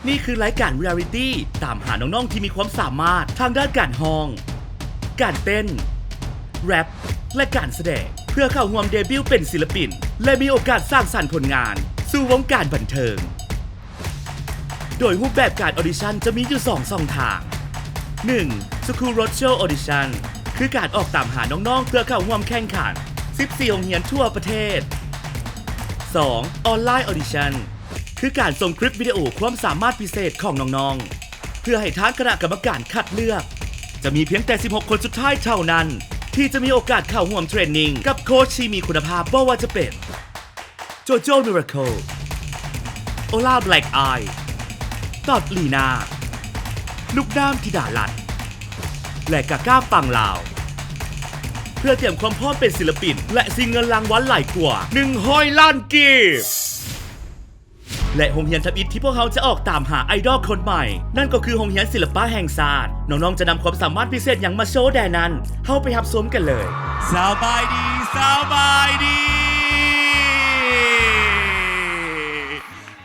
นี่คือรายการเรียลลิตี้ตามหาน้องๆที่มีความสามารถทางด้านการฮ้อง การเต้น แรป และการแสดงเพื่อเข้าร่วมเดบิวต์เป็นศิลปิน และมีโอกาสสร้างสรรค์ผลงาน สู่วงการบันเทิง โดยรูปแบบการออดิชั่นจะมีอยู่2ช่องทาง 1. School Roadshow Audition คือการออกตามหาน้องๆเพื่อเข้าร่วมแข่งขัน 14 โรงเรียนทั่วประเทศ 2. Online Audition คือการส่งคลิปวิดีโอความสามารถพิเศษของน้องๆเพื่อให้ทางคณะกรรมการคัดเลือกจะมีเพียงแต่ 16 คนสุดท้ายเท่านั้นที่จะมีโอกาสเข้าร่วมเทรนนิ่งกับโค้ชที่มีคุณภาพบ่ว่าจะเป็นโจโจ้มิราเคิลโอล่าแบล็กไอตอดลีนาลูกน้ำธิดาลัดและกาก้าปังลาวเพื่อเตรียมความพร้อมเป็นศิลปินและชิงเงินรางวัลหลายกว่า100 ล้านกีบและโรงเรียนทับอิฐที่พวกเขาจะออกตามหาไอดอลคนใหม่นั่นก็คือโรงเรียนศิลปะแห่งศาสตร์น้องๆจะนำความสามารถพิเศษอย่างมาโชว์แด่นั้นเข้าไปรับชมกันเลยสบายดี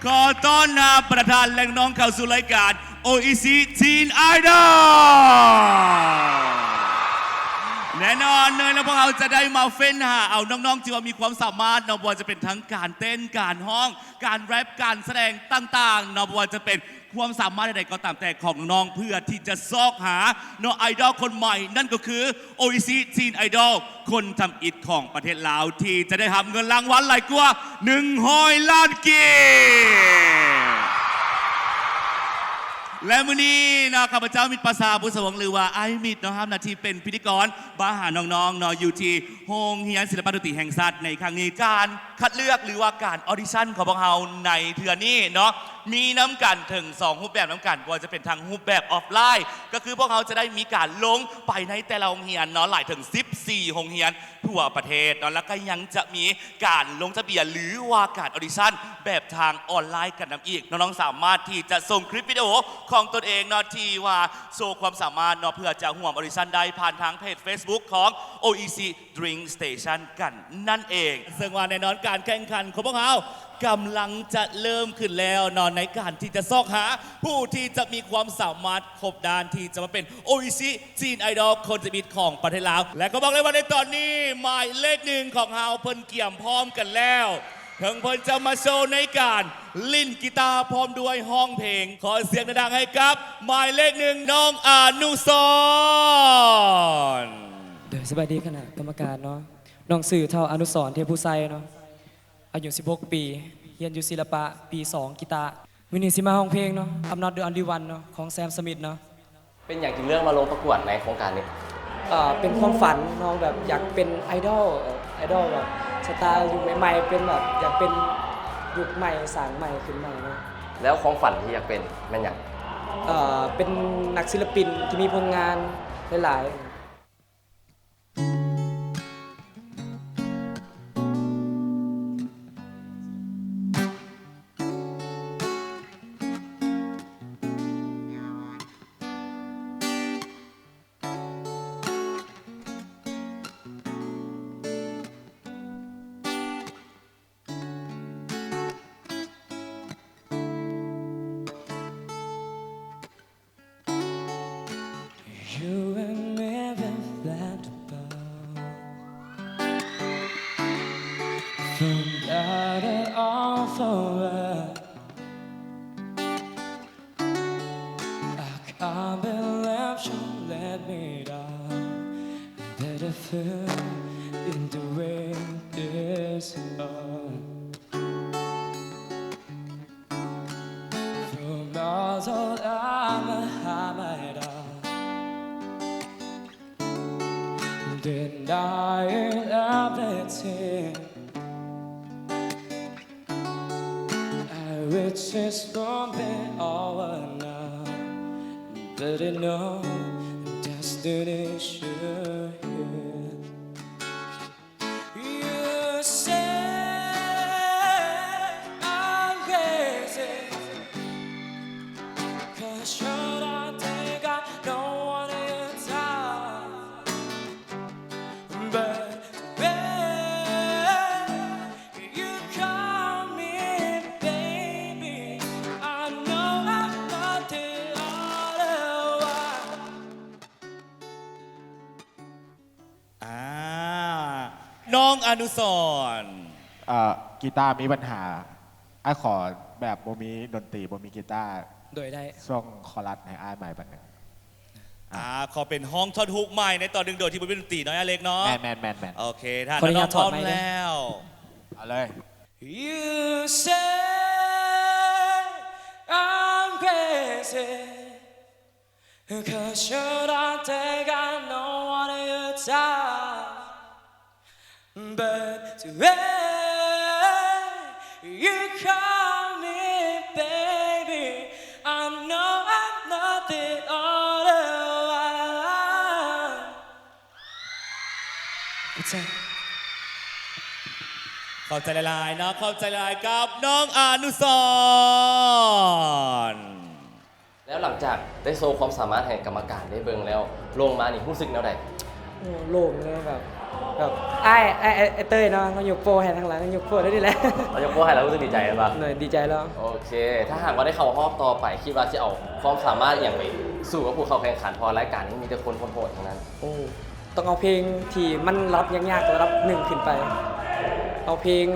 ขอต้อนรับประธานและน้องเข้าสู่รายการ OEC Teen Idol แน่นอนเลยแล้วพวกเราจะได้มาเฟ้นหาเอาน้องๆที่ว่ามีความสามารถนอกจากจะเป็นทั้งการเต้นการฮ้องการแรปการแสดงต่างๆนอกจากจะเป็นความสามารถใดๆก็ตามแต่ของน้องเพื่อที่จะซอกหาน้องไอดอลคนใหม่นั่นก็คือ OEC Teen Idol คนทำอิฐของประเทศลาวที่จะได้ทำเงินรางวัลหลายกว่า100 ล้านกีบและมื้อนี้นะข้าพเจ้ามิตรภาษาผู้สวงหรือว่าไอมิตรนะครับนาทีเป็นพิธีกรบาหาน้องๆเนาะอยู่ที่โรงเรียนศิลปะดนตรีแห่งชาติในครั้งนี้การคัดเลือกหรือว่าการออดิชั่นของพวกเราในเทือนี้เนาะมีน้ำกันถึง2รูปแบบน้ำกันว่าจะเป็นทางรูปแบบออฟไลน์ก็คือพวกเราจะได้มีการลงไปในแต่ละโรงเรียนเนาะหลายถึง14โรงเรียนทั่วประเทศเนาะแล้วก็ยังจะมีการลงทะเบียนหรือว่าการออดิชั่นแบบทางออนไลน์กันนำอีกน้องๆสามารถที่จะส่งคลิปวิดีโอของตนเองเนาะที่ว่าโชว์ความสามารถเนาะเพื่อจะร่วมออดิชั่นได้ผ่านทางเพจ Facebook ของ OEC Drink Station กันนั่นเองซึ่งว่าแน่นอนการแข่งขันของพวกเรากำลังจะเริ่มขึ้นแล้วนอนในการที่จะซอกหาผู้ที่จะมีความสามารถครบด้านที่จะมาเป็น OEC Teen Idol คนจะมีของประเทศลาวและก็บอกเลยว่าในตอนนี้หมายเลขหนึ่งของเราเพิ่นเกี่ยมพร้อมกันแล้วเพิ่นจะมาโชว์ในการลิ้นกีตาร์พร้อมด้วยห้องเพลงขอเสียงดังๆให้กับหมายเลขหนึ่งน้องอนุสรณ์สบายดีขนาดกรรมการเนาะน้องสื่อเท่าอนุสรณ์เทพผู้ไซเนาะอายุ16 ปีเรียนอยู่ศิลปะปี 2 กีตาร์มินิซิมาห้องเพลงเนาะ I'm Not the Only One เนาะของแซมสมิธเนาะเป็นอย่างจึงเรื่องมาลงประกวดในโครงการนี้เป็นความฝันน้องแบบอยากเป็นไอดอลแบบสไตล์ยุคใหม่ๆเป็นแบบอยากเป็นยุคใหม่สร้างใหม่ขึ้นใหม่เนาะแล้วความฝันที่อยากเป็นแม่นอย่างเป็นนักศิลปินที่มีผลงานหลายๆFrom out of nowhere, I can't believe you let me down. That I feel in the way this on. From all that I'm denying everything.Which is gonna be over now, but I know destination. You say I'm crazy, 'cause you don't think I know what it's like, but.You call me baby, I know I น้องอนุสรณ์ กีตาร์มีปัญหาขอแบบบ่มีดนตรีบ่มีกีตาร์ โดยได้ ช่วงคอรัสให้อ้ายใหม่บัดหนึง ขอเป็นห้องท่อนฮุกใหม่ในตอนดึงโดดที่บนดนตรีน้อยอเล็กเนาะ แมน โอเคถ้า ขออนุ น้อ ญาง ต พร้อม ถอดไมค์ด้วย แล้ว เอาเลย You say I'm crazy Cause you don't think I know what you're talking But when you call me baby I know I'm not the only one What's that? เข้าใจละลายเนาะเข้าใจละลายกับน้องอนุสรณ์ แล้วหลังจากได้โชว์ความสามารถแห่งกรรมการได้เบิ่งแล้ว ลงมานี่รู้สึกแนวใด โอ้โล่งเลยแบบไอ้เต้ยเนาะเรายกโปรให้ทางหลังยกโปรได้ดีแหละ เราจะพูดให้เรารู้สึกดีใจกันปะ หน่อยดีใจแล้ว โอเค ถ้าหากว่าได้เข้ารอบต่อไปคิดว่าจะเอาความสามารถอย่างไรสู่กับผู้เข้าแข่งขันเพอรายการนี้มีแต่คนโหดๆทั้งนั้น โอ้ต้องเอาเพลงที่มันรับยากๆระดับ1ขึ้นไป เอาเพลง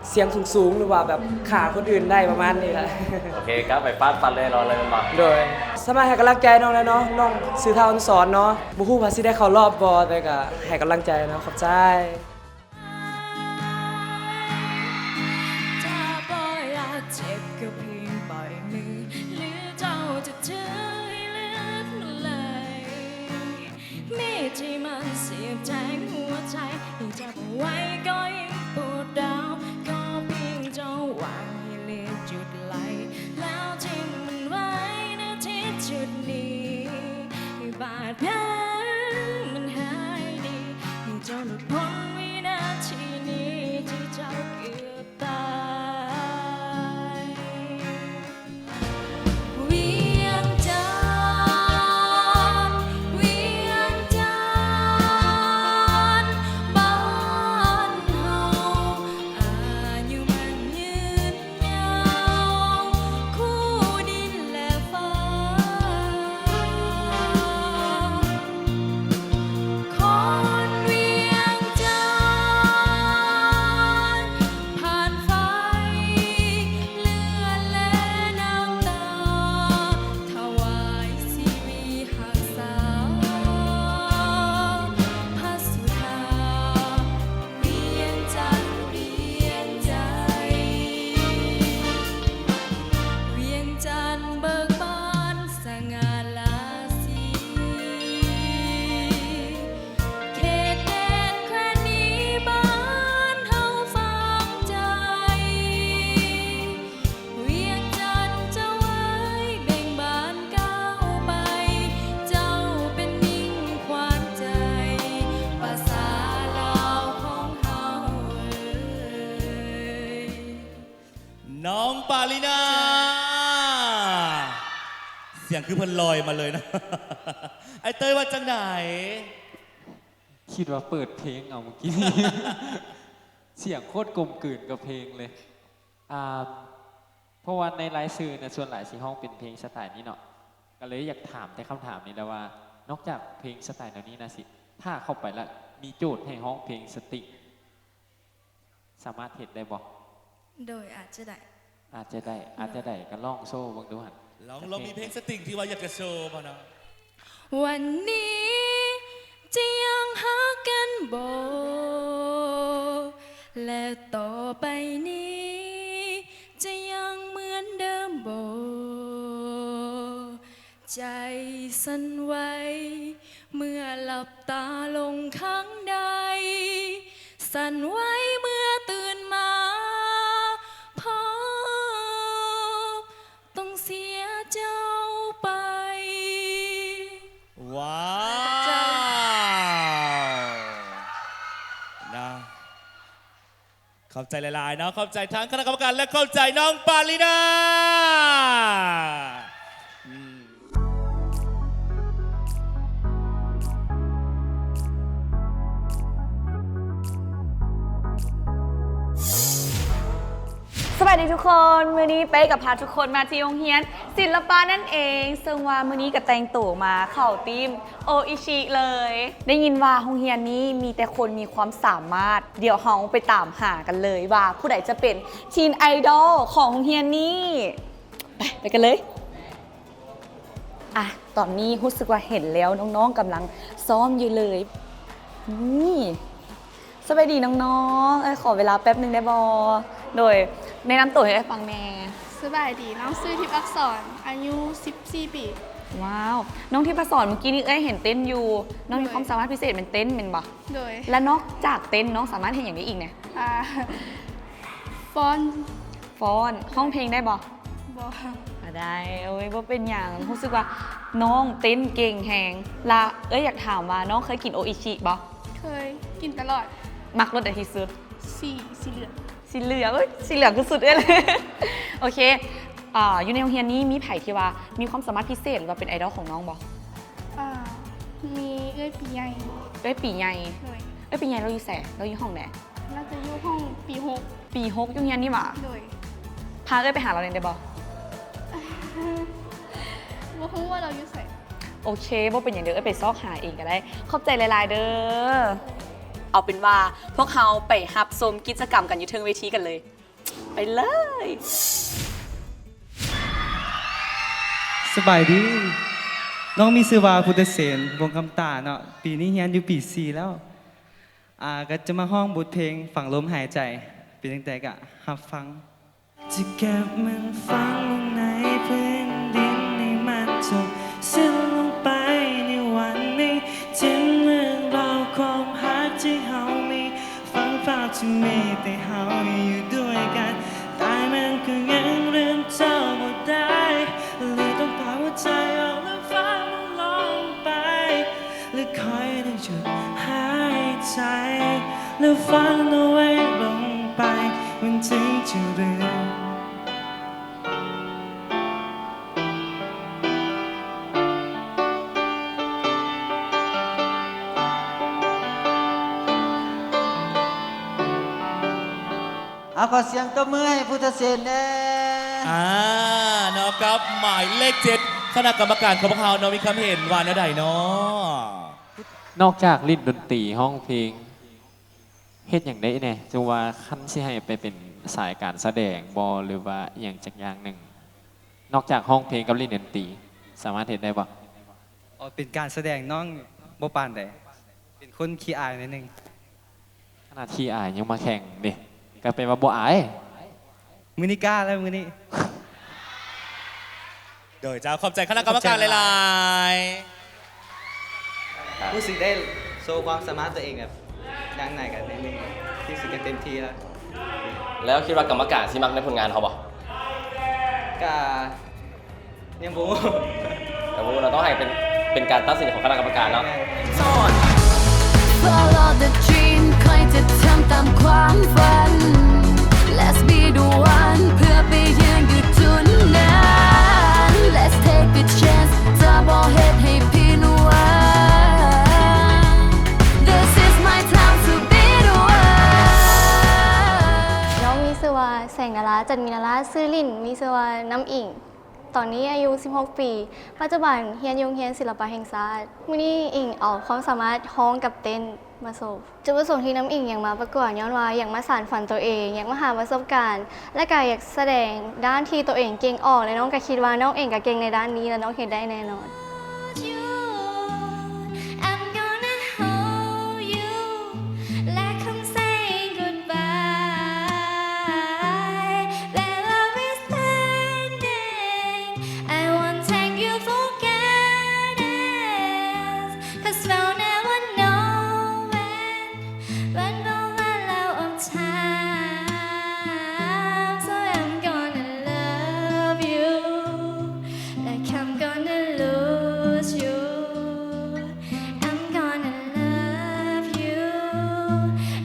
เสียงสูงๆหรือว่าแบบขาคนอื่นได้ประมาณนี้แหละ โอเคครับไปฟาดฟันเลยรอเลยมันมา โดยสามารถให้กำลังใจน้องแล้วเนาะน้องสื่อทาวน์สอนเนาะบุฮู้ว่าสิได้เข้ารอบบอแต่ก็ให้กำลังใจเนาะขอบใจ ถ้าบ่อยากเจ็บก็เพียงปล่อยมือหรือเจ้าจะเจอให้ลึกเลยมีที่มันเสียบแทงหัวใจยิ่งจับเอาไว้ก็ยิ่งปวดร้าวก็เพียงเจ้าวางให้เลือดหยุดไหลแล้วทิ้งมันไว้ณที่จุดนี้ให้บาดแผลมันหายดีให้เจ้าหลุดพ้นวินาทีนี้ที่เจ้าเกือบตายเวียงจันทร์เวียงจันทร์บ้านเฮาอายุมันยืนยาวคู่ดินและฟ้าคนเวียงจันทร์ผ่านไฟเลือดและน้ำตาถวายชีวิตหักษาพระสุธาเวียงจันทร์เวียงใจ เวียงจันทร์เบิกบานสง่าราศีเขตแดนแคว้นนี้บ้านเฮาฟังใจ เวียงจันทร์เจ้าเอ๋ยเบ่งบานก้าวไป เจ้าเป็นมิ่งขวัญใจภาษาลาวของเฮาเอ่ย น้องปาลินาเสียงคือเพิ่นลอยมาเลยนะ ไอเต้ยว่าจังไหน คิดว่าเปิดเพลงเอาเมื่อกี้นี้ เสียงโคตรกลมกลืนกับเพลงเลยเพราะว่าในไลฟ์สื่อเนี่ยส่วนหลายสีห้องเป็นเพลงสไตล์นี้เนาะก็เลยอยากถามแต่คำถามนี้แล้วว่า นอกจากเพลงสไตล์แนวนี้นะสิถ้าเข้าไปแล้วมีโจทย์ให้ห้องเพลงสติสามารถเห็นได้บอก โดยอาจจะได้ อาจจะได้ก็ล่องโซ่เบางดูหัน ลองมีเพลงสติงที่ว่าอยากจะโชว์มานะ วันนี้จะยังหากันบ่และต่อไปนี้ จะยังเหมือนเดิมบ่ใจสั่นไหวเมื่อหลับตาลงครั้งใด สั่นไหวเมื่อตื่นมาพบต้องเสียเจ้าไป ว้าวนะเข้าใจหลายๆเนาะเข้าใจทั้งคณะกรรมการและเข้าใจน้องปาลินาอืม สวัสดีทุก กคนมื้อนี้เป๊กับพาทุกคนมาที่โรงเรียนศิลปะนั่นเองซึ่งว่ามื้อนี้ก็แต่งตัวมาเข้าทีมโออิชิเลย ได้ยินว่าโรงเรียนนี้มีแต่คนมีความสามารถเดี๋ยวเฮาไปตามหากันเลยว่าผู้ใดจะเป็นทีนไอดอลของโรงเรียนนี้ไปกันเลยอ่ะตอนนี้รู้สึกว่าเห็นแล้วน้องๆกำลังซ้อมอยู่เลยนี่สวัสดีน้องๆขอเวลาแป๊บนึงได้บอโดยแนะนำตัวให้ได้ฟังแน่ สบายดีน้องซื้อทิพย์อักษรอายุ 14 ปี ว้าว น้องที่ประสอนเมื่อกี้นี้เห็นเต้นอยู่ น้องมีความสามารถพิเศษเป็นเต้นเป็นบ่ โดย และนอกจากเต้นน้องสามารถเห็นอย่างนี้อีกเนี่ย อ่าฟอน ฟ้อนห้องเพลงได้บ่ บอ ได้โอ้ยว่าเป็นอย่างรู้สึกว่าน้องเต้นเก่งแหงละอยากถามว่าน้องเคยกินโออิชิบ่ เคยกินตลอด มักรสอะไรที่สุด สีเหลือง สีเหลืองสีเหลืองคือสุดเลย โอเคอยู่ในโรงเรียนนี้มีไผ่ที่ว่ามีความสามารถพิเศษหรือว่าเป็นไอดอลของน้องบ่ อ่ามีเอ้ยปีใหญ่ ปีใหญ่ โดย ปีใหญ่เราอยู่แสเราอยู่ห้องไหน น่าจะอยู่ห้องปี ปี6อยู่โรงเรียนนี่หว่า 6 โดย พาไปหาเราเลยได้บ่ ว่าฮู้ว่าเราอยู่ใส่ โอเคบ่เป็นอย่างเดียวไปซอกหาเองก็ได้ขอบใจหลายๆเด้อเอาเป็นว่าพวกเขาไปรับชมกิจกรรมกันอยู่เทิงเวทีกันเลย ไปเลย สบายดี น้องมีชื่อว่าพุทธเสนวงคำตาเนาะปีนี้เรียนอยู่ปี 4 แล้วก็จะมาห้องบทเพลงฝังลมหายใจเป็นตั้งแต่กะหับฟังจะเก็บมันฝังลงในพื้นดินให้มันจบสิ้นลงไปในวันนี้ทิ้งเรื่องราวความหักที่เฮามีฟังภาพที่มีแต่เฮาอยู่ด้วยกันแต่มันก็ยังลืมเจ้าบ่ได้เลยต้องพาหัวใจออกแล้วฟังมันลงไปและคอยได้หยุดหายใจแล้วฟังเอาไว้ลงไปมันถึงจะเรื่องขอเสียงตบมือให้พุทธเสนแน่ นะครับหมายเลข 7 คณะกรรมการของพวกเราเนาะมีคำเห็นว่าแนวใดเนาะ นอกจากเล่นดนตรีห้องเพลงเฮ็ดอย่างได้แน่จะว่าคันสิให้ไปเป็นสายการแสดงบอหรือว่าอย่างจักอย่างหนึ่งนอกจากห้องเพลงกับเล่นดนตรีสามารถเฮ็ดได้บ่ เป็นการแสดงน้องบ่ปานใดเป็นคนขี้อายนิดนึง ขนาดที่อายยังมาแข่งเด้ก็เป็นว่าบ่อาย มือนี้กล้าแล้วมือนี้ โดยเจ้าขอบใจคณะกรรมการหลายๆ รู้สึกได้โชว์ความสามารถตัวเองแบบย่างไหนกันนิดนึงที่สึกกันเต็มที่แล้ว แล้วคิดว่ากรรมการสิมักในผลงานเขาบ่ ก็ยังบู แต่ว่าเราต้องให้เป็นการตัดสินของคณะกรรมการเนาะ Follow the dream คอยจะทำตามความฝัน Let's be the one เพื่อไปยืนอยู่จุดนั้น Let's take a chance จะบอกเหตุให้พี่รู้ว่า This is my time to be the one น้องมีชื่อว่าแสงดาราจันมีนาราซื่อลิ่นมีชื่อว่าน้ำอิ่งตอนนี้อายุ 16 ปี ปัจจุบันเรียนโรงเรียนศิลปะแห่งชาติมื้อนี้อิ่งเอาความสามารถฮ้องกับเต้นมาโชว์จุดประสงค์ที่น้ำอิ่งอยากมาประกวดย้อนว่าอยากมาสานฝันตัวเองอยากมาหาประสบการณ์ และก็อยากแสดงด้านที่ตัวเองเก่งออกและน้องก็คิดว่าน้องเองก็เก่งในด้านนี้และน้องเฮ็ดได้แน่นอน I'm gonna hold you like I'm saying goodbye. Where are we standing? I won't take you for granted. 'Cause we'll never know when we'll run out of time. So I'm gonna love you like I'm gonna lose you. I'm gonna love you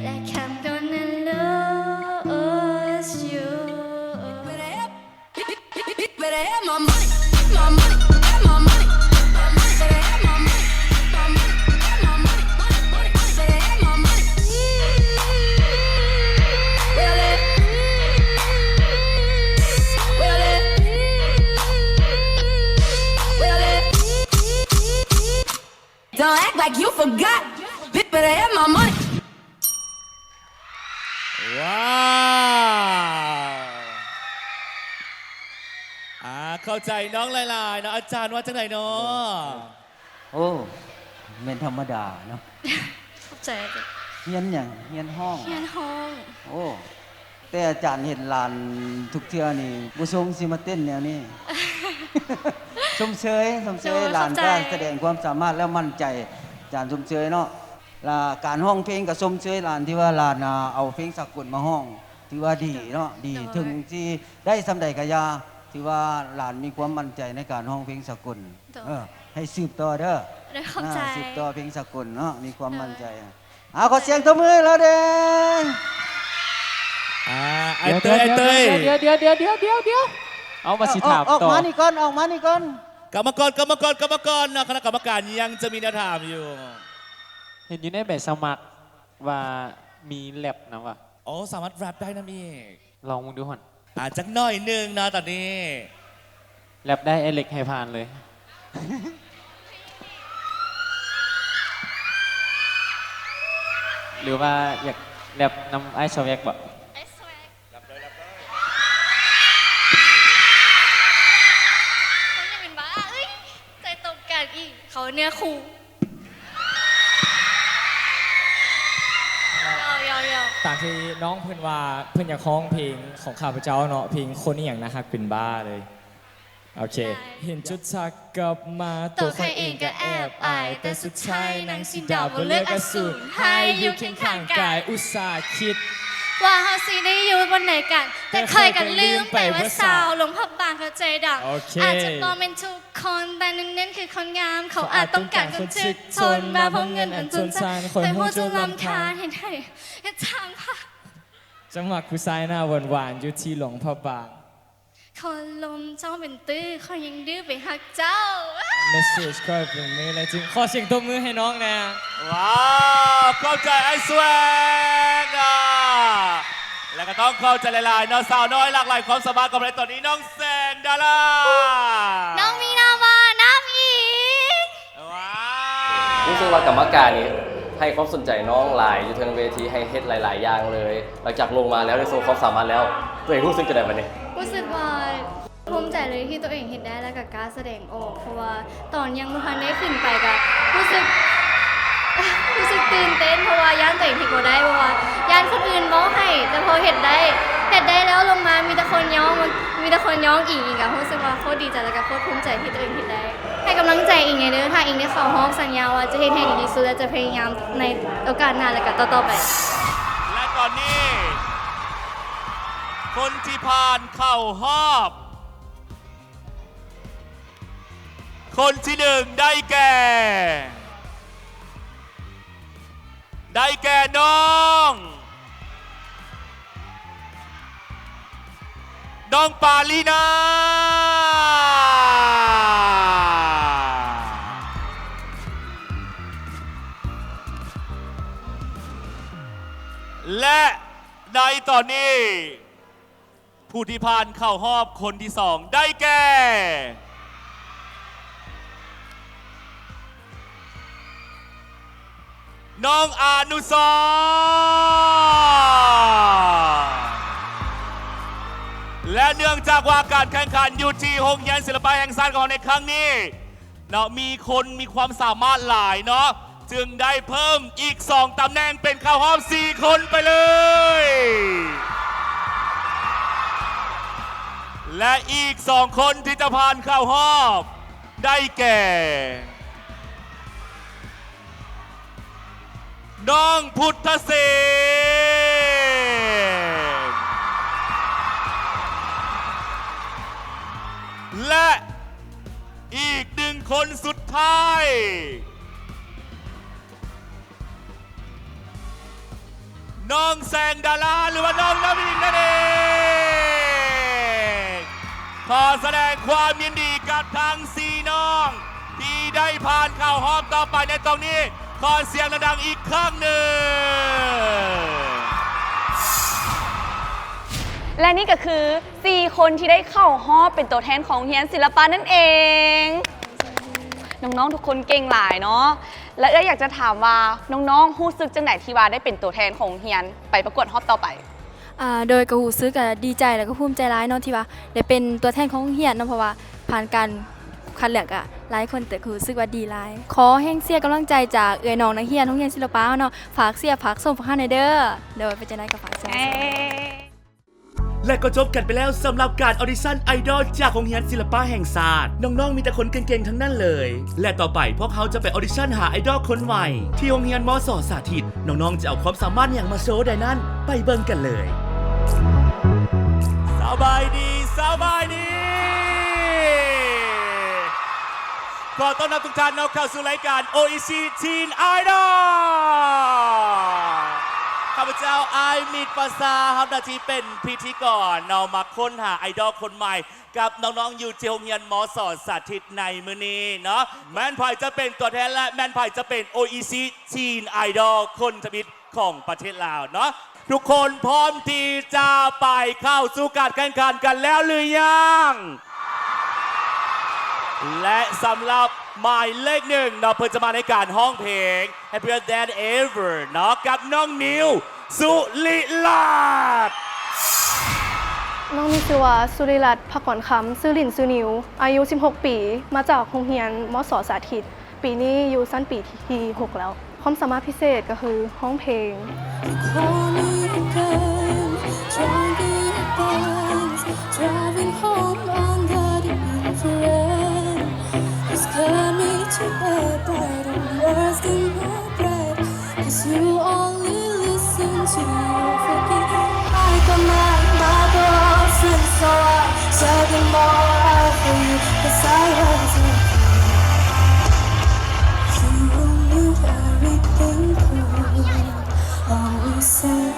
like I'm gonna lose you. Better have my money, my money, my money, my money. Better have my money, my money, my money, money. Better have my money. like you forgot. Bitch, better have my money. ว้าวเข้าใจน้องหลายๆเนาะอาจารย์ว่าจังไหนเนาะ โอ้เป็นธรรมดาเนาะ ขอบใจจ้ะ เฮียนอย่างเฮียนห้อง เฮียนห้อง โอ้แต่อาจารย์เห็นหลานทุกเทื่อนี่บุทรงสิมาเต้นแนวนี้ ชมเชยหลานก็แสดงความสามารถแล้วมั่นใจอาจารย์ชมเชยเนาะแล้วการห้องเพลงกับชมเชยหลานที่ว่าหลานเอาเพลงสากลมาห้องที่ว่าดีเนาะดีถึงที่ได้สำใดกะยาที่ว่าหลานมีความมั่นใจในการห้องเพลงสากลให้สืบต่อเด้อ ได้ขอบใจ สืบต่อเพลงสากลเนาะมีความมั่นใจขอเสียงตบมือแล้วเด้ไอ้เต้ยเดี๋ยวเอามาสิถาม ออก ต่อ มานี่ก่อนกรรมกรนะคณะกรรมการยังจะมีแนวถามอยู่ เห็นอยู่ในแบบสมัครว่ามีแลบนะวะ อ๋อสามารถแรปได้นะมี ลองมึงดูก่อน จักหน่อยหนึ่งนะตอนนี้ แลบได้ไอเล็กให้ผ่านเลย หรือว่าอยากแลบนำไอซ์สแวกบ่ เขาเนื้อคู่ยาว ตามที่น้องเพื่อนว่าเพื่อนอยากร้องเพลงของข้าพเจ้าเนาะเพลงคนนี้อย่างนะฮักเป็นบ้าเลยโอเคเห็นจุดชักกลับมาตัวใครเองก็แอบอายแต่สุดท้ายนางสิดาวบ่เลือกอสูรให้อยู่เคียงข้างกายอุตส่าห์คิดว่าเฮาสิได้อยู่บนไหนกัน แต่เคยกันลืมไปว่าสาวหลงพับบางเข้าใจดังอาจจะมองเป็นทุกคนแต่เน้นๆคือคนงามเขาอาจต้องการคนชึกชนมาเพราะเงินอันจนซานแต่หัวจนลำคาญเห็นไหมเห็นทางค่ะ จังหวะผู้ชายหน้าหวานๆอยู่ที่หลงพับบางคนลมเจ้าเป็นตื้อเขายังดื้อไปหักเจ้า เมสเซจก็เป็นมืออะไรจริงขอเสียงตบมือให้น้องนะ ว้าวเข้าใจไอ้สแวกแล้วก็ต้องเข้าใจหลายๆน้องสาวน้อยหลากหลายความสามารถกับในตอนนี้น้องแซงดาราน้องมีนามาน้ำอีก ว้าว รู้สึกว่ากรรมการนี้ให้ความสนใจน้องหลายอยู่ทางเวทีให้เฮ็ดหลายๆอย่างเลยหลังจากลงมาแล้วได้โชว์ความสามารถแล้วตัวเองรู้สึกจะได้วันนี้รู้สึกว่าภูมิใจเลยที่ตัวเองเห็นได้แล้วก็กล้าแสดงออกเพราะว่าตอนยังไม่ทันได้ขึ้นไปก็รู้สึกตื่นเต้นเพราะว่าย่านตัวเองเห็นบ่ได้เพราะว่าย่านคนอื่นบ่ให้แต่พอเห็นได้แล้วลงมามีแต่คนย้องอีกอะรู้สึกว่าโคตรดีใจแล้วก็โคตรภูมิใจที่ตัวเองเห็นได้ให้กำลังใจอีกไงเด้อถ้าอีกได้เข้าห้องสัญญาว่าจะเฮ็ดให้ดีที่สุดและจะพยายามในโอกาสหน้าและก็ต่อๆไปและตอนนี้คนที่ผ่านเข้ารอบคนที่หนึ่งได้แก่น้องปาลีนาและในตอนนี้ผู้ที่ผ่านเข้ารอบคนที่สองได้แก่น้องอนุสรณ์และเนื่องจากว่าการแข่งขันอยู่ที่โรงเรียนศิลปะแห่งชาติของเราในครั้งนี้เนาะมีคนมีความสามารถหลายเนาะจึงได้เพิ่มอีก2ตำแหน่งเป็นเข้ารอบ4คนไปเลยและอีก2คนที่จะผ่านเข้ารอบได้แก่น้องพุทธเสนและอีก1คนสุดท้ายน้องแซงดาราหรือว่าน้องน้ำอิงนั่นเองขอแสดงความยินดีกับทั้ง4น้องที่ได้ผ่านเข้ารอบต่อไปในตรงนี้ขอเสียงดังๆอีกครั้งหนึ่ง และนี่ก็คือ 4 คนที่ได้เข้ารอบเป็นตัวแทนของเฮียนศิลปะนั่นเอง น้องๆทุกคนเก่งหลายเนาะ และอยากจะถามว่าน้องๆฮู้สึกจังไหนที่ว่าได้เป็นตัวแทนของเฮียนไปประกวดรอบต่อไป โดยกระหูซื้อกับดีใจแล้วก็ภูมิใจร้ายเนาะที่ว่าได้เป็นตัวแทนของเฮียนเนาะเพราะว่าผ่านการคัดเลือกอะหลายคนแต่คือรู้สึกว่าดีหลายขอแห้งเสียกำลังใจจากเอื้อยน้องนักเรียนโรงเรียนศิลปะเนาะฝากเสียฝากส่งฝากให้หน่อยเด้อเดี๋ยวไปจะได้กับฝากเสีย และก็จบกันไปแล้วสำหรับการออดิชั่นไอดอลจากโรงเรียนศิลปะแห่งศาสตร์น้องๆมีแต่คนเก่งๆทั้งนั้นเลย และต่อไปพวกเขาจะไปออดิชั่นหาไอดอลคนใหม่ที่โรงเรียนมส.สาธิตน้องๆจะเอาความสามารถอย่างมาโชว์ได้นั้นไปเบิ่งกันเลย สบายดีสบายดีขอต้อนรับทุกท่านเข้าสู่รายการ OEC Teen Idol ข้าพเจ้าไอมิดปาซาครับนาทีเป็นพิธีกรเรามาค้นหาไอดอลคนใหม่กับน้องๆอยู่ที่โรงเรียนมส.สาธิตในมื้อนี้เนาะแมนไผ่จะเป็นตัวแทนและแมนไผ่จะเป็น OEC Teen Idol คนทวิตของประเทศลาวเนาะทุกคนพร้อมที่จะไปเข้าสู่การแข่งขันกันแล้วหรือยังและสำหรับหมายเลขหนึ่งเนาะเพื่อจะมาในการห้องเพลง Happier Than Ever เนาะกับน้องนิวสุริลาศ น้องมีชื่อว่าสุริรัตน์ภักก่อนคำชื่อหลินชื่อนิวอายุ 16 ปี มาจากโรงเรียนมส.สาธิต ปีนี้อยู่ชั้นปีที่ 6 แล้ว ความสามารถพิเศษก็คือห้องเพลง Driving home under the infrared scared me to bed by the words in my breath Cause you only listen to your fucking I got my thoughts and so I said them all out for you Cause I was you knew everything cool Always said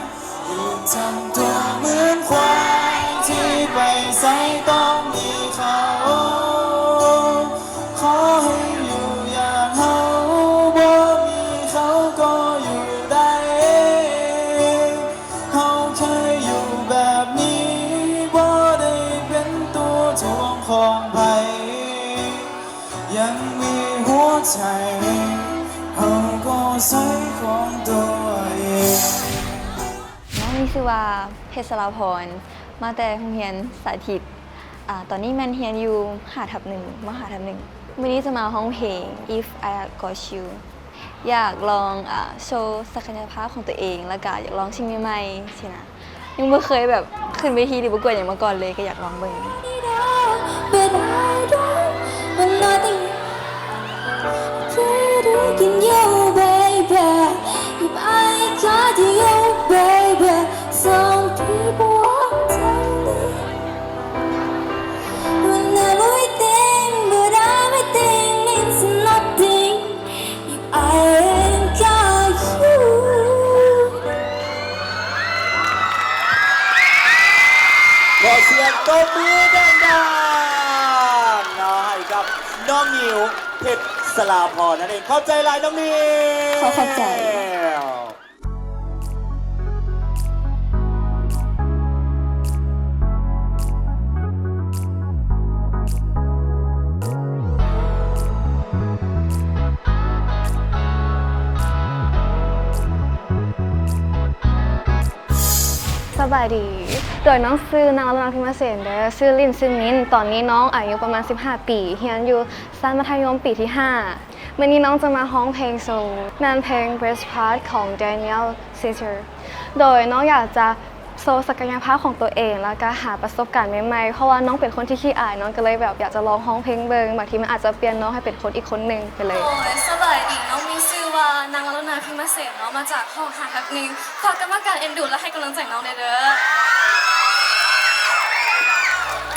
ทำตัวเหมือนควายที่ไปใส่ต้องมีเขาขอให้อยู่อย่างเฮาบ่มีเขาก็อยู่ได้เฮาเคยอยู่แบบนี้บ่ได้เป็นตัวทวงของไผยังมีหัวใจเฮาก็ใส่ของตัวเองน้องมีชื่อว่าเพชรสราพรมาแต่โรงเรียนสาธิตตอนนี้แมนเฮียนอยู่5/1 มหาทับ 1วันนี้จะมาห้องเพลง If I Got You อยากลองโชว์ศักยภาพของตัวเองแล้วก็อยากลองชิงใหม่ๆสินะยังไม่เคยแบบขึ้นเวทีหรือประกวดอย่างมาก่อนเลยก็อยากลองเบิ่ง But I don't want nothing Pretty in you, baby If I got you, baby Some people won't tell me When everything, but everything means nothing If I ain't got you ขอเสียงตบมือดังๆหน่อยกับน้องนิวเพชรสลาพรนั่นเองเข้าใจหลายน้องนิว เข้าใจ สบายดี โดยน้องซื้อนางรัตนาพิมเสนเด้อชื่อลินชื่อมิ้นตอนนี้น้องอายุประมาณ 15 ปีเรียนอยู่ชั้นมัธยมปีที่ 5 วันนี้น้องจะมาร้องเพลงโซลงานเพลง Breast Part ของ Daniel Caesar โดยน้องอยากจะโชว์ศักยภาพของตัวเองแล้วก็หาประสบการณ์ใหม่ๆเพราะว่าน้องเป็นคนที่ขี้อายน้องก็เลยแบบอยากจะลองร้องเพลงเบิงบางทีมันอาจจะเปลี่ยนน้องให้เป็นคนอีกคนหนึ่งไปเลย โอ้ยสบายดีน้องมีชื่อว่านางรัตนาพิมเสนเนาะมาจากห้อง5/1ฝากกรรมการเอ็นดูและให้กำลังใจน้องเด้อ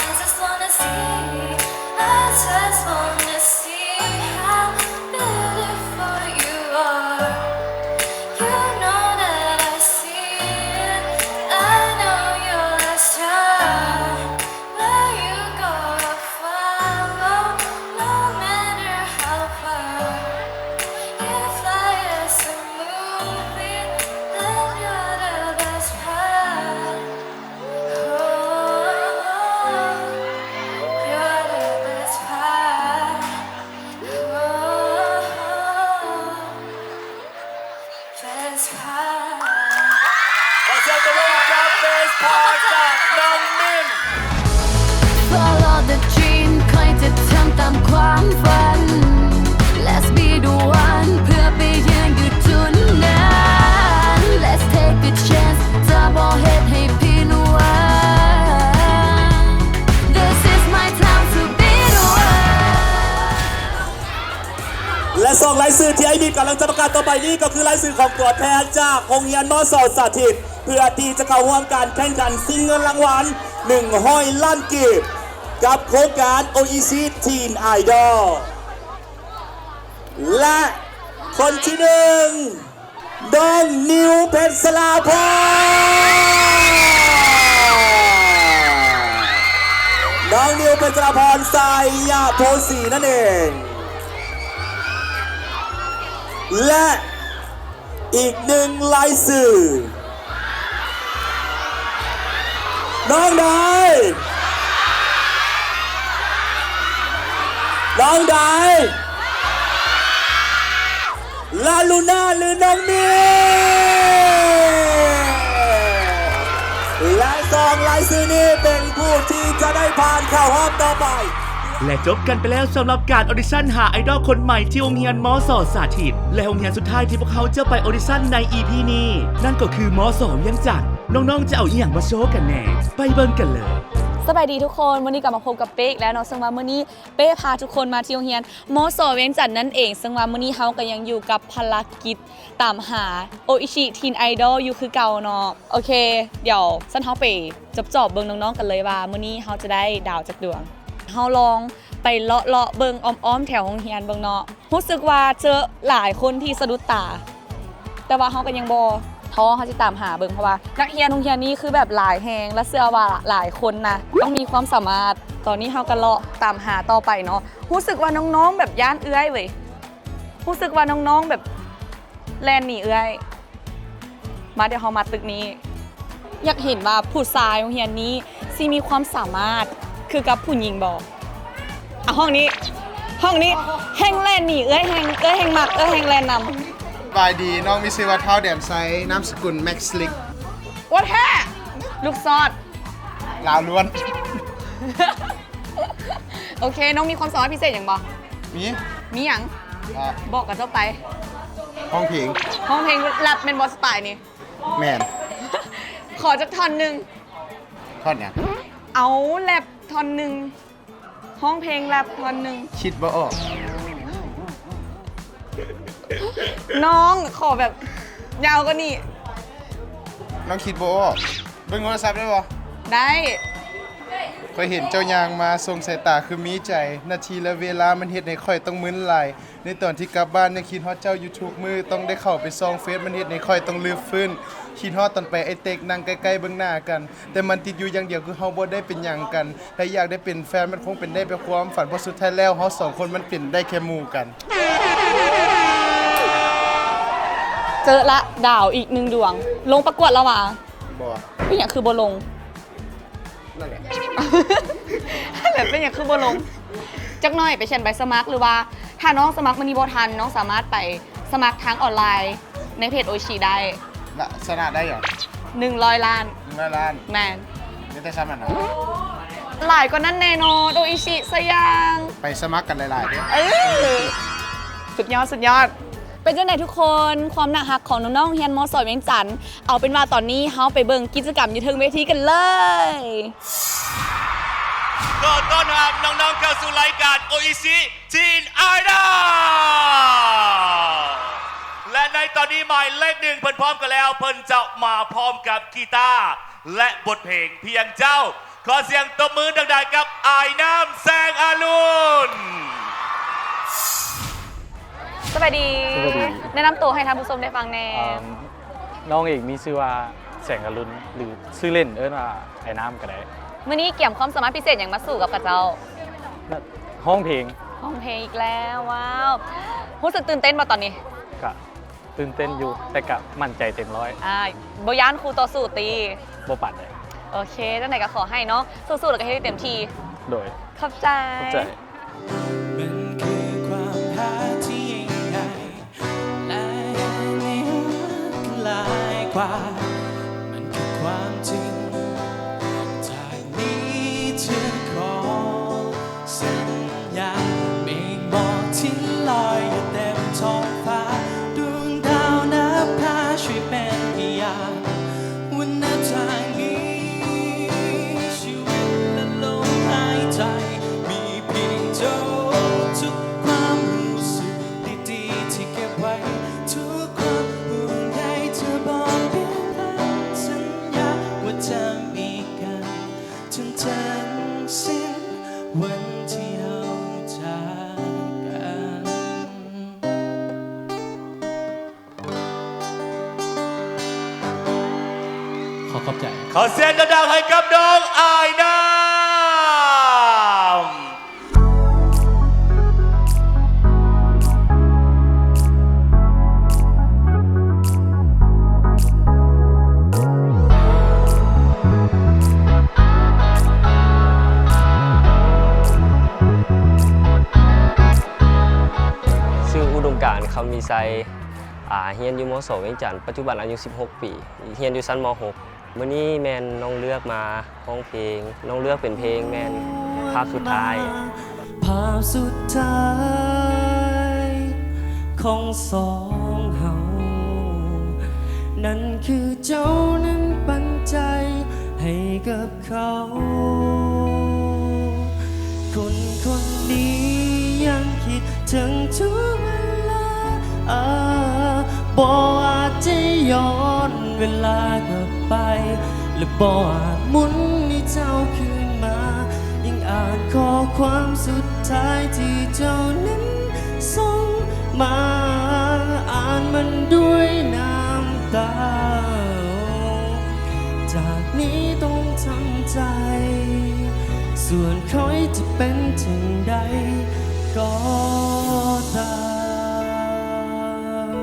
I just wanna see how beautiful you are. You know that I see it. I know you're a star. Where you go, I follow, no matter how far. You fly as a movie, then you're the best part. ามความฝัน Let's be the one เพื่อไปยืนอยู่จุดนั้น Let's take a chance จะบอกเหตุให้ผิดหวัง This is my time to be the one และสองรายชื่อที่ไอ้มีกำลังจะประกาศต่อไปนี้ก็คือรายชื่อของตัวแทนจากโรงเรียนมอสอสาธิตเพื่อที่จะเข้าร่วมการแข่งขันชิงเงินรางวัล100 ล้านกีบกับโครงการ OEC Teen Idol และคนที่หนึ่งน้องนิวเพชรสลาพรน้องนิวเพชรสลาพรสายยาโพสีนั่นเองและอีกหนึ่งรายชื่อน้องไดลาลูน่าหรือน้องมิวและสองรายชื่อนี้เป็นผู้ที่จะได้ผ่านเข้ารอบต่อไปและจบกันไปแล้วสำหรับการออดิชั่นหาไอดอลคนใหม่ที่โรงเรียนมอสอสาธิตและโรงเรียนสุดท้ายที่พวกเขาจะไปออดิชั่นใน EP นี้นั่นก็คือมอสอเวียงจันทน์น้องๆจะเอาอีหยังมาโชว์กันแน่ไปเบิ่งกันเลยสบายดีทุกคนวันนี้กลับมาพบกับเป๊กแล้วเนาะซึ่งว่ามื้อนี้เป๊กพาทุกคนมาที่โรงเรียนมอสอเวียงจันทน์นั่นเองซึ่งว่ามื้อนี้เฮาก็ยังอยู่กับภารกิจตามหาโออิชิทีนไอดอลอยู่คือเก่าเนาะโอเคเดี๋ยวซั่นเฮาไปจอบเบิ่งน้องๆกันเลยว่ามื้อนี้เฮาจะได้ดาวจากดวงเฮาลองไปเลาะเบิ่งอ้อมๆแถวโรงเรียนเบิ่งเนาะรู้สึกว่าเจอหลายคนที่สะดุดตาแต่ว่าเฮาก็ยังบ่ท้อเขาจะตามหาเบิ่งเพราะว่านักเรียนโรงเรียนนี้คือแบบหลายแฮงและเสื้อว่าหลายคนนะต้องมีความสามารถตอนนี้เขาก็เลาะตามหาต่อไปเนาะรู้สึกว่าน้องๆแบบย่านเอื้อยเว้ยรู้สึกว่าน้องๆแบบแลนหนีเอื้อยมาเดี๋ยวเขามาตึกนี้อยากเห็นว่าผู้ชายโรงเรียนนี้สิมีความสามารถคือกับผู้หญิงบอกห้องนี้แฮงแลนหนีเอื้อยแฮงมักแฮงแลนนำบายดีน้องมีชื่อว่าเท่าแดมไซนามสกุลแม็กซ์ลิกวัดแท้ลูกซอดลาวล้วน โอเคน้องมีความสามารถพิเศษอย่างบ่มีอย่างบอกกับเจ้าไปห้องเพลงแรปเป็นบอสไตล์นี่แมน ขอจักท่อนหนึ่งท่อนเนี่ยเอาแรปท่อนหนึ่งห้องเพลงแรปท่อนหนึ่งคิดบ่ออกน้องขอแบบยาวก็นี่น้องคิดบ่ออกเบิ่งโทรศัพท์ได้บ่ได้เคยเห็นเจ้ายางมาทรงสายตาคือมีใจนาทีและเวลามันเฮ็ดให้ข่อยต้องมึนไหลในตอนที่กลับบ้านยังคิดฮอดเจ้าอยู่ทุกมื้อต้องได้เข้าไปส่องเฟซมันเฮ็ดให้ข่อยต้องลืมฟื้นคิดฮอดตอนไปไอ้เต็กนั่งใกล้ๆเบิ่งหน้ากันแต่มันติดอยู่อย่างเดียวคือเฮาบ่ได้เป็นหยังกันถ้าอยากได้เป็นแฟนมันคงเป็นได้ไปความฝันเพราะสุดท้ายแล้วเฮาสองคนมันเป็นได้แค่หมู่กันเจอละดาวอีก1ดวงลงประกวดแล้วว่ะบ่เป็นอย่างคือบ่ลงนั่นแหละแบบเป็นอย่างคือบ่ลงจักหน่อยไปเซ็นใบสมัครหรือว่าถ้าน้องสมัครมื้อนี้บ่ทันน้องสามารถไปสมัครทางออนไลน์ในเพจโอชิได้ชนะได้หรอ100 ล้าน100 ล้านแมนนี่ได้ซ้ำมันนะหลายกว่านั้นแน่นอนโออิชิสยางไปสมัครกันหลายๆเด้สุดยอดเป็นจังได๋ทุกคนความน่ารักของน้องๆเรียนมอสอเวียงจันทน์เอาเป็นว่าตอนนี้เฮาไปเบิ่งกิจกรรมอยู่เทิงเวทีกันเลยก็ต้อนรับน้องๆเข้าสู่รายการ OEC Teen Idol และในตอนนี้หมายเลข 1เพิ่นพร้อมกันแล้วเพิ่นจะมาพร้อมกับกีตาร์และบทเพลงเพียงเจ้าขอเสียงตบมือดังๆกับอายน้ำแสงอรุณสวัสดีแนะนำตัวให้ท่านผู้ชมได้ฟังแน่น้องเอกมีชื่อว่าแสงอรุณหรือชื่อเล่นว่าไอ้น้ำก็ได้มื้อนี้เกี่ยมความสามารถพิเศษอย่างมาสู่กับกระเจ้าห้องเพลงอีกแล้วว้าวรู้สึกตื่นเต้นป่ะตอนนี้ก็ตื่นเต้นอยู่แต่ก็มั่นใจเต็มร้อยบ่ย้านครูต่อสู้ตีบ่ปัดเลยโอเคจังไหนก็ขอให้เนาะสู้ๆแล้วก็ให้ได้เต็มที่โดยขอบใจมันคือความหาที่ยิ่งใหญ่และนี่หลายกว่ามันคือความจริงจากนี้เธอขอสัญญา อเสียงดังๆให้กับน้องอายน้ำ ชื่ออุดมการณ์คำมีไซเฮียนอยู่ม.2 เวียงจันทน์ปัจจุบันอายุ 16 ปีเฮียนอยู่ชั้นม.6 มื้อนี้แมนน้องเลือกมาห้องเพลงน้องเลือกเป็นเพลงแมนภาคสุดท้าย ภาพสุดท้ายของสองเฮานั่นคือเจ้านั้นปันใจให้กับเขาคนคนนี้ยังคิดถึงทุกเวลาบ่อาจจะย้อนเวลากลับไปและบ่อาจหมุนให้เจ้าคืนมายังอ่านข้อความสุดท้ายที่เจ้านั้นส่งมาอ่านมันด้วยน้ำตาจากนี้ต้องทำใจส่วนคอยจะเป็นถึงใดก็ตาม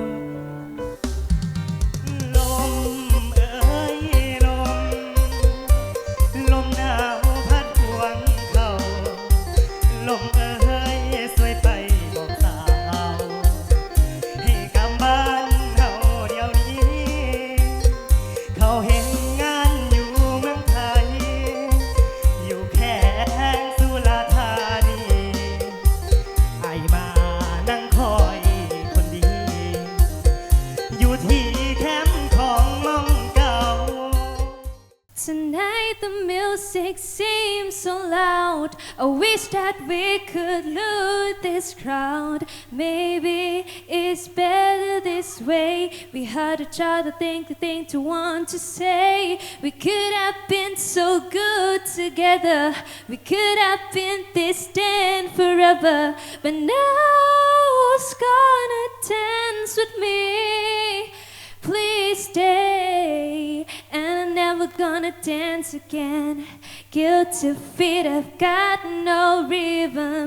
ลมเอ่ยลมหนาวพัดพวงเขาลมเอ่ยสวยไปบอกสาวให้กำบ้านเขาเดี๋ยวนี้เขาเห็นงานอยู่เมืองไทยอยู่แค่สุราษฎร์ธานีไอมานั่งคอยคนดีอยู่ที่แคมป์ของมองเก่า Tonight the music seems so loud. I wish that we could lose this crowd. Maybe it's better this way. We had each other think to want to say. We could have been so good together. We could have been distant forever. But now who's gonna dance with me? Please stay, and I'm never gonna dance again. Guilty feet have got no rhythm,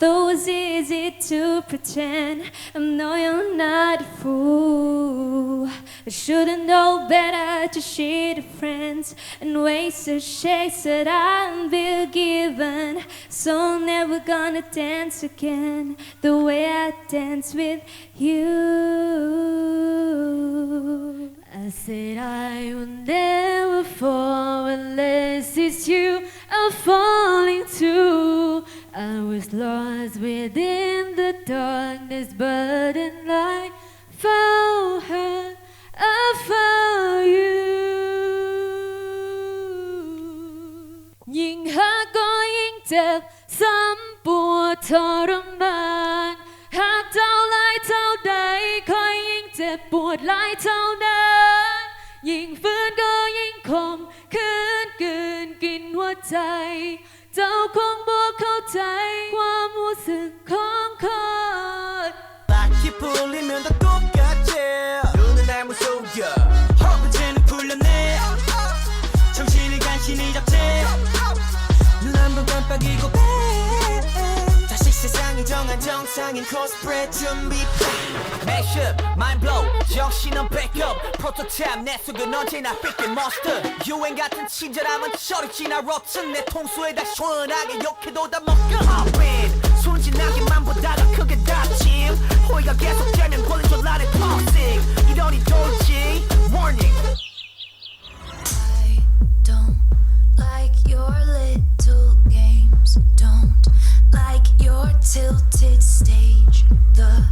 though it's easy to pretend. I know you're not a fool. I should've known better to cheat the friends and waste the shakes that I've been given. So I'm never gonna dance again the way I dance with you. I said I will never fall unless it's you I'm falling to. I was lost within the darkness, but in light found her. I found you. ยิ่งหาก็ยิ่งเจ็บซ้ำปวดทรมานหากเท่าไรเท่าใดคอยยิ่งเจ็บปวดหลายเท่านั้นยิ่งฝืนก็ยิ่งคมคืนกินหัวใจเจ้าคงบ่เข้าใจความรู้สึกของคน 바퀴 풀리면 다 똑같지 눈은 날 무서워 허브제는 풀렸네 정신을 간신히 잡지 눈 한 번 깜빡이고 다시 세상이 정한 정상인 코스프레 준비 Mashup, mind blow 정신은 backup 프로토타입 내 속은 언제나 freaking monster 유행 같은 친절함은 저리 지나 rotten 내 통수에다 시원하게 욕해도 다 먹여 Hop in 순진하게만 보다가 크게 다짐 호의가 계속되면 걸린 전란의 toxic 이러니 돌지 warning Like your little games, don't like your tilted stage. The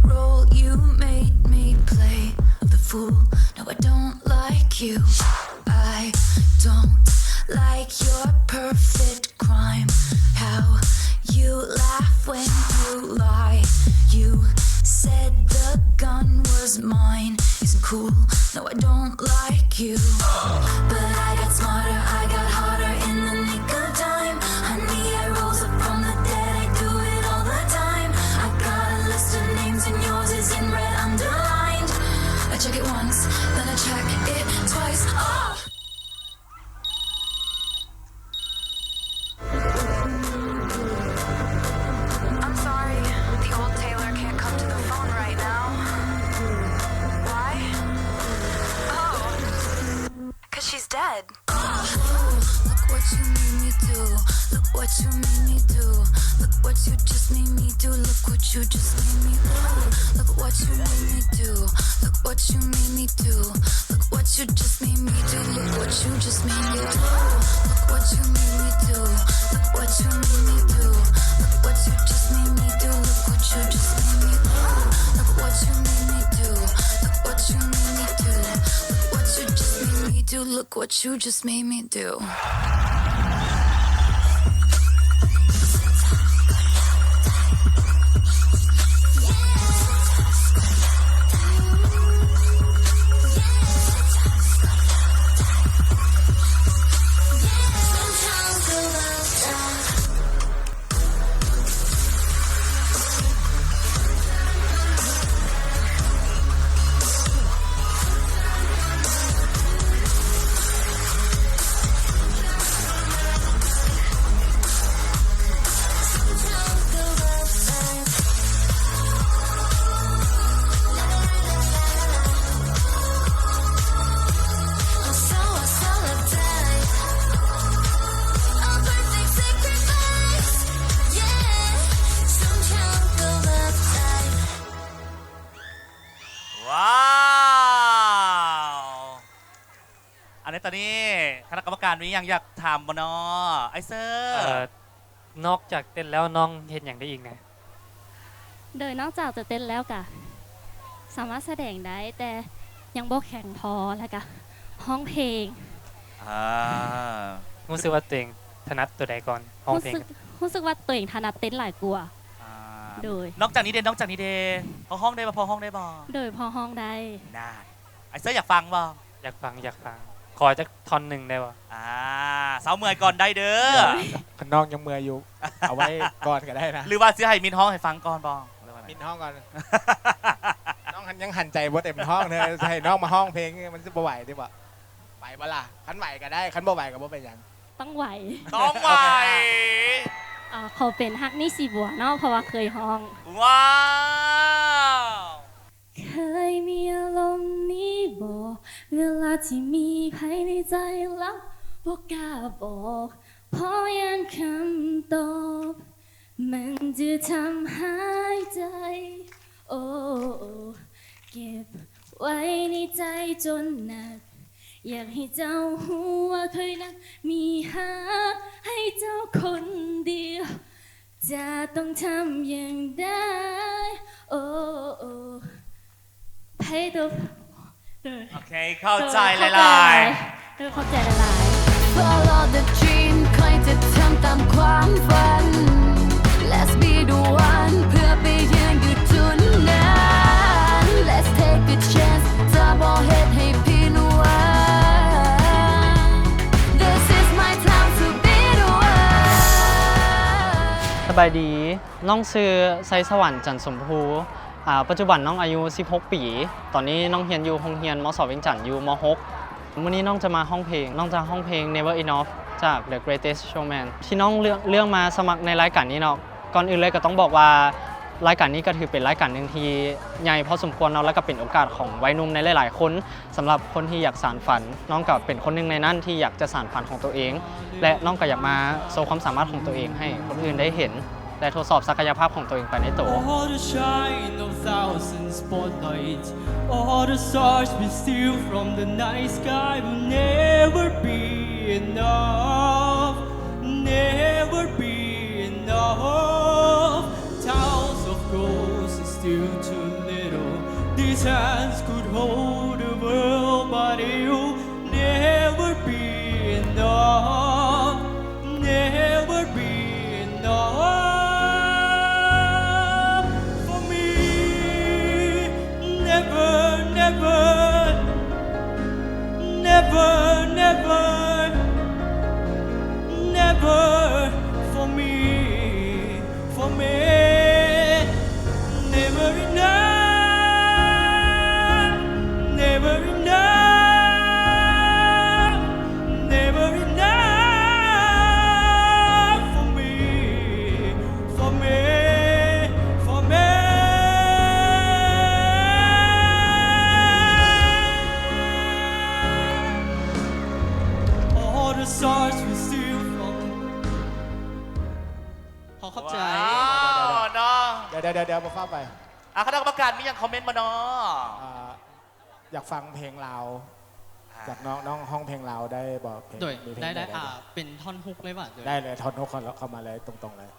role you made me play of the fool. No, I don't like you. I don't like your perfect crime. How you laugh when you lie. You said the gun was mine. Isn't cool. No, I don't like you. But I got smarter, I got harder in the nick of time. Honey, I rose up from the dead, I do it all the time. I got a list of names and yours is in red underlined. I check it once, then I check it twice. Oh! me do. Look what you just made me do. Look what you made me do. Look what you made me do. Look what you just made me do. Look what you just made me do. Look what you made me do. Look what you made me do. Look what you just made me do. Look what you just made me do. Look what you made me do. Look what you made me do. Look what you just made me do. Look what you just made me do.ว้าว อันนี้ตอนนี้คณะกรรมการมียังอยากถามบ่เนาะไอเซอร์ นอกจากเต้นแล้วน้องเห็นอย่างได้อีกไง โดยนอกจากจะเต้นแล้วกะสามารถแสดงได้แต่ยังบ่แข็งพอแล้วกะห้องเพลง รู้สึกว่าตัวเองถนัดตัวใดก่อนห้องเพลง รู้สึกว่าตัวเองถนัดเต้นหลายกว่าโดย นอกจากนี้เดนอกจากนี้เดพอห้องได้บ่พอห้องได้บ่ โดยพอห้องได้ น่าไอเซอร์อยากฟังบ่ อยากฟังขอจักท่อนหนึ่งได้บ่ สาวเมื่อยก่อนได้เด้อ ขนองยังเมื่อยอยู่ เอาไว้ก่อนก็ได้นะ หรือว่าสิให้มินห้องให้ฟังก่อนบ่ มินห้องก่อน น้องยังหันใจบ่เต็มห้องเลยให้น้องมาห้องเพลงมันจะบ่ไหวดิบ่ไหวบ่ล่ะคันไหวก็ได้คันบ่ไหวก็บ่เป็นหยัง ต้องไหว ต้องไหว เขาเป็นฮักนี่สีบัวเนาะเพราะว่าเคยห้อง ว้าว เคยมีอารมณ์นี้บอกเวลาที่มีภายในใจลับบอกกล้าบอกเพราะยันคำตอบมันจะทำหายใจโอ้เก็บไว้ในใจจนหนักอยากให้เจ้าหัวเคยนักมีหาให้เจ้าคนเดียวจะต้องทำอย่างได้โอ้ให้ตัว โอเคเข้าใจหลายๆ เข้าใจหลาย Follow the dream ใครจะทำตามความฝัน Let's be the one เพื่อไปยืนอยู่จุดนั้น Let's take a chance จะบอกเหตุให้พี่รู้ว่า This is my time to be the one สบายดีน้องชื่อไซสวรรค์จันทร์สมภูปัจจุบันน้องอายุ16 ปี ตอนนี้น้องเรียนอยู่โรงเรียนม.ส.เวียงจันทร์อยู่ม.6 วันนี้น้องจะมาห้องเพลงน้องจะห้องเพลง Never Enough จาก The Greatest Showman ที่น้องเลือกมาสมัครในรายการนี้เนาะก่อนอื่นเลยก็ต้องบอกว่ารายการนี้ก็ถือเป็นรายการหนึ่งที่ใหญ่พอสมควรเนาะแล้วก็เป็นโอกาสของวัยหนุ่มในหลายๆคนสำหรับคนที่อยากสานฝันน้องก็เป็นคนหนึ่งในนั้นที่อยากจะสานฝันของตัวเอง และน้องก็อยากมาโชว์ความสามารถของตัวเองให้คนอื่นได้เห็นและทดสอบศักยภาพของตัวเองไปในตัว All the shine of thousand spotlights, all the stars we steal from the night sky will never be enough, never be enough. Towers of gold is still too little. These hands could hold the world, but it'll never be enough, never be enough.Never for me, for me, never enough, never enough, never enough for me, for me, for me. All the stars we steal.เข้าใจ ว้าวน้อง ดี๋ยวมาฟ้าไป คณะกรรมการมียังคอมเมนต์มาเนาะ อยากฟังเพลงลาวจากน้องห้องเพลงลาวได้บอกเพลง โดย มีเพลง ได้ หน เป็นท่อนฮุกเลยป่ะ ได้เลยทอนนกเข้ามาเลยตรงๆเลย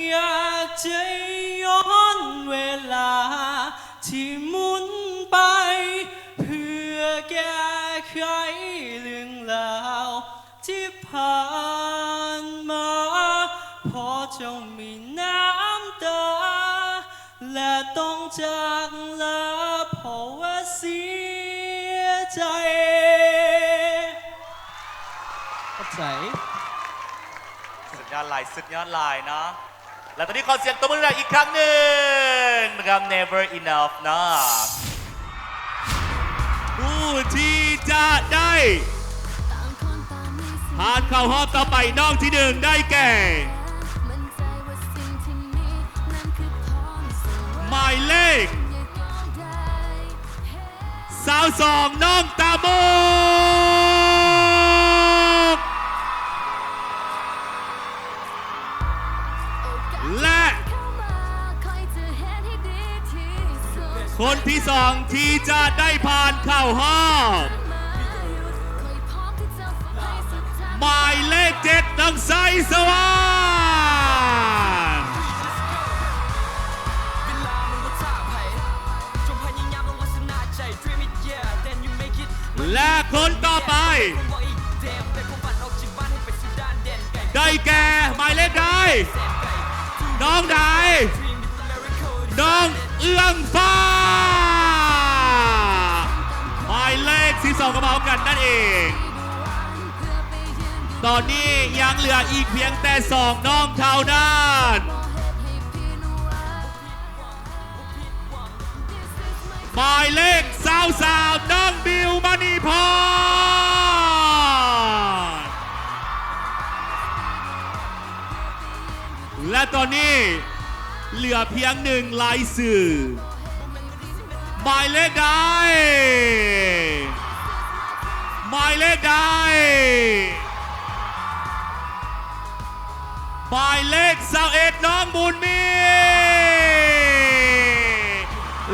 อยากจะย้อนเวลาที่หมุนไปเพื่อแก้ไขเรื่องราวที่ผ่านมาพอเจ้ามีน้ำตาและต้องจากลาเพราะว่าเสียใจเข้าใจ สุดยอดลายเนาะแล้วตอนนี้ขอเสียงตบมืออีกครั้งหนึ่งนะครับ Never Enough เนาะผู้ที่จะได้ผ่านเข้ารอบต่อไปน้องที่หนึ่งได้แก่หมายเลข22น้องตาโมกและคนที่สองที่จะได้ผ่านเข้ารอบหมายเลข7น้องไซสว่างและคนต่อไปได้แก่หมายเลขใดน้องใดน้องเอื้องฟ้าหมายเลข12กระเป๋ากันนั่นเองตอนนี้ยังเหลืออีกเพียงแต่2น้องเท่านั้นหมายเลข23น้องบิวมณีพรและตอนนี้เหลือเพียง1รายชื่อหมายเลขใดหมายเลขใดหมายเลข21น้องบุญมี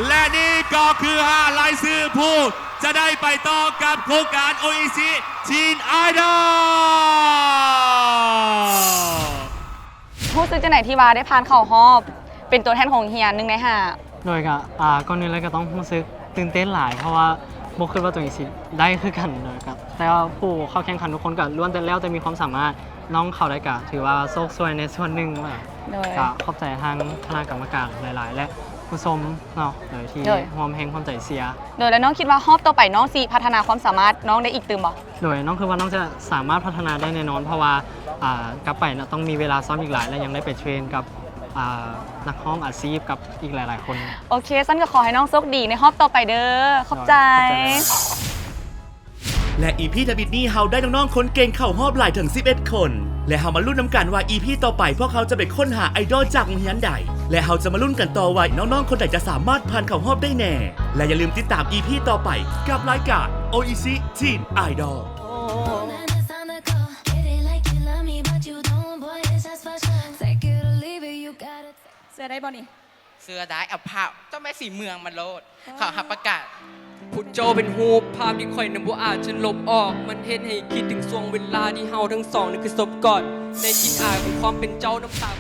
และนี่ก็คือ5รายชื่อผู้จะได้ไปต่อกับโครงการ OEC Teen Idol ผู้ซื้อจะไหนที่ว่าได้ผ่านเข้ารอบ เป็นตัวแทนของเฮีย1 ใน 5 โดยก็ก่อนอื่นเลยก็ต้องรู้สึกตื่นเต้นหลายเพราะว่าบ่คิดว่าตัวเองสิได้คือกันเลยครับแต่ว่าผู้เข้าแข่งขันทุกคนก็ล้วนแต่แล้วแต่มีความสามารถน้องเขาได้ก็ถือว่าโชคช่วยในส่วนหนึ่งว่าก็ขอบใจทางคณะกรรมการหลายๆและผู้ชมเนาะโดยที่ร่วมแห่งความใจเสียโดยแล้วน้องคิดว่ารอบต่อไปน้องสิพัฒนาความสามารถน้องได้อีกตื่มบ่โดยน้องคือว่าน้องจะสามารถพัฒนาได้แน่นอนเพราะว่ากลับไปนะต้องมีเวลาซ้อมอีกหลายและยังได้ไปเทรนกับนักร้องอาชีพกับอีกหลายๆคนโอเคสั้นก็ขอให้น้องโชคดีในรอบต่อไปเด้อขอบใจและ EP ทบิดนี้เฮาได้น้องๆคนเก่งเข้ารอบหลายถึง11คนและเฮามาลุ้นน้ำกันว่า EP ต่อไปพวกเขาจะเป็นค้นหาไอดอลจากโรงเรียนใดและเฮาจะมาลุ้นกันต่อว่าน้องๆคนใดจะสามารถผ่านเข้ารอบได้แน่และอย่าลืมติดตาม EP ต่อไปกับรายการ OEC Teen Idolเสื้อได้บ่นี่ เสื้อได้เอาผ้าเจ้าแม่สีเมืองมันโลดเขาหับประกาศ พุทธโจเป็นหูปภาพที่คอยนำบัวอาจจะลบออกมันเห็นให้คิดถึงช่วงเวลาที่เฮาทั้งสองนั่นคือศพก่อนในกินอายของความเป็นเจ้าน้ำตา